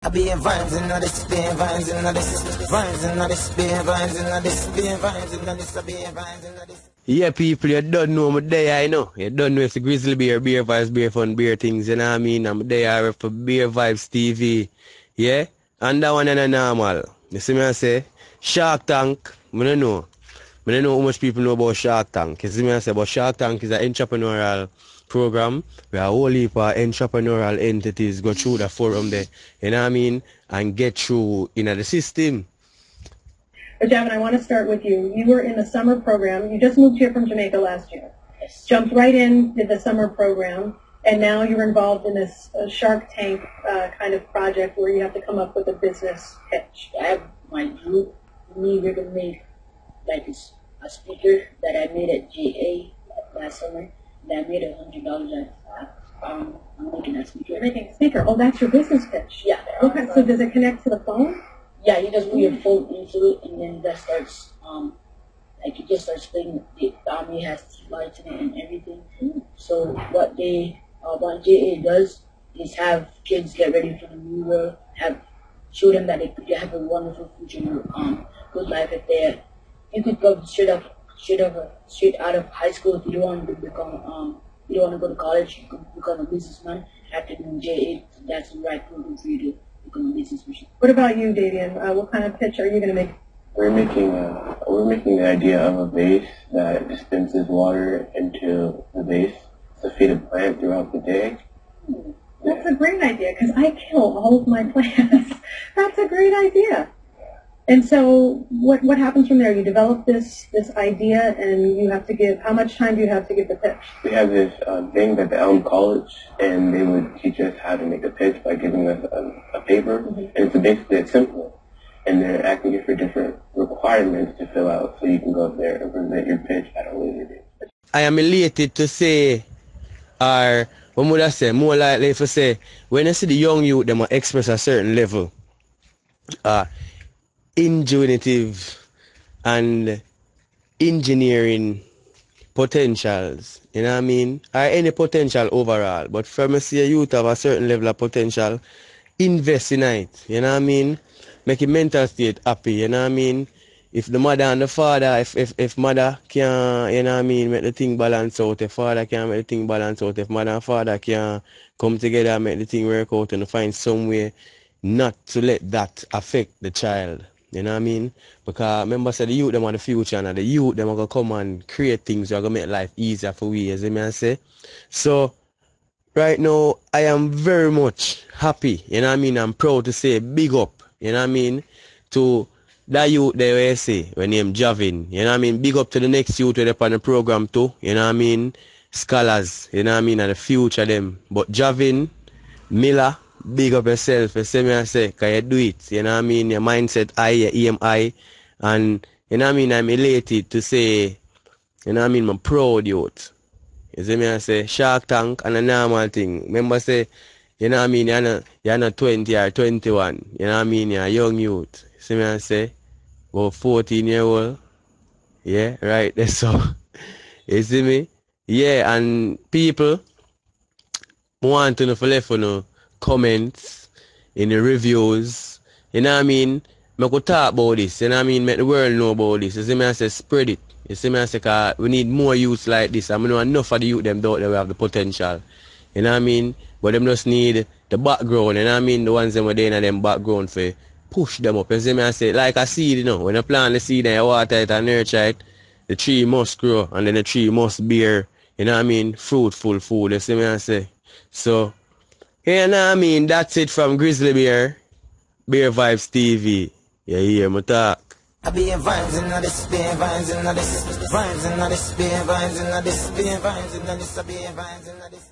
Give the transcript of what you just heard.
I be in Vybz in this, be in Vybz in this, Vybz in this, be in Vybz in this, be in Vybz in this, I be in Vybz in this. Yeah, people, you don't know me there, I know. You don't know it's the Grizzly Bear, Beer Vibes, Beer Fun, Beer Things, you know what I mean? I'm there for Beer Vibes TV, yeah? And that one ain't normal. You see me I say? Shark Tank, I don't know. I don't know how much people know about Shark Tank. You see me I say? But Shark Tank is an entrepreneurial program where a whole heap of entrepreneurial entities go through the forum there, you know what I mean? And get through in the system. But Javin, I want to start with you. You were in the summer program. You just moved here from Jamaica last year. Yes. Jumped right in, did the summer program, and now you're involved in this Shark Tank kind of project where you have to come up with a business pitch. I have my group. We're going to make like a speaker that I made at JA last summer. That I made $100 I'm making that speaker. You're making a speaker. Oh, that's your business pitch. Yeah. Okay, so does it connect to the phone? Yeah, you just put your phone into it, and then that starts, like it just starts playing. It has lights in it and everything. So what JA does is have kids get ready for the new world, show them that they could have a wonderful future, good life if you could go straight out of high school if you don't want to become, you don't want to go to college, you can become a businessman after doing JA. That's the right program for you to become a businessman. What about you, Davian? What kind of pitch are you going to make? We're making the idea of a vase that dispenses water into the vase to feed a plant throughout the day. That's a great idea because I kill all of my plants. That's a great idea. And so what happens from there? You develop this idea and you have to give, how much time do you have to give the pitch? We have this thing at the Elm College, and they would teach us how to make a pitch by giving us a paper, and it's simple. And they're asking you for different requirements to fill out so you can go up there and present your pitch at a later date. I am elated to say, or what would I say, more likely to say, when I see the young youth, they must express a certain level, ingenuitive and engineering potentials, you know what I mean? Or any potential overall. But from a see a youth have a certain level of potential, invest in it, you know what I mean? Make your mental state happy, you know what I mean? If the mother and the father, if mother can, you know what I mean, make the thing balance out, if father can make the thing balance out, if mother and father can come together and make the thing work out and find some way not to let that affect the child. You know what I mean? Because remember, say the youth them are the future, and the youth them are gonna come and create things that are gonna make life easier for we, as I say. So right now I am very much happy, you know what I mean? I'm proud to say big up, you know what I mean, to that youth there I say, when named Javin, you know what I mean? Big up to the next youth who on the program too, you know what I mean? Scholars, you know what I mean, and the future them. But Javin, Miller, big up yourself, you see me I say, cause you do it, you know what I mean, your mindset high, your aim high, and you know what I mean, I'm elated to say, you know what I mean, I'm proud youth. You see me I say, Shark Tank and a normal thing. Remember say, you know what I mean, you're not 20 or 21, you know what I mean, you're a young youth. You see me I say, about 14-year-old, yeah, right, that's so, you see me? Yeah, and people want to know for left for no comments, in the reviews, you know what I mean? I could talk about this, you know what I mean? Make the world know about this. You see me I say, spread it. You see me I say, cause we need more youths like this. I know enough of the youth them out there we have the potential. You know what I mean? But them just need the background, you know what I mean? The ones that were there in them background for push them up. You see me I say, like a seed, you know, when you plant the seed and you water it and nurture it, the tree must grow and then the tree must bear, you know what I mean, fruitful food. You see me I say? So, you know what I mean? That's it from Grizzly Bear, Beer Vibes TV. You hear me talk? I be in Vybz in this, be in Vybz in this, Vybz in this, be in Vybz in this, be in Vybz in this, I be in Vybz in this.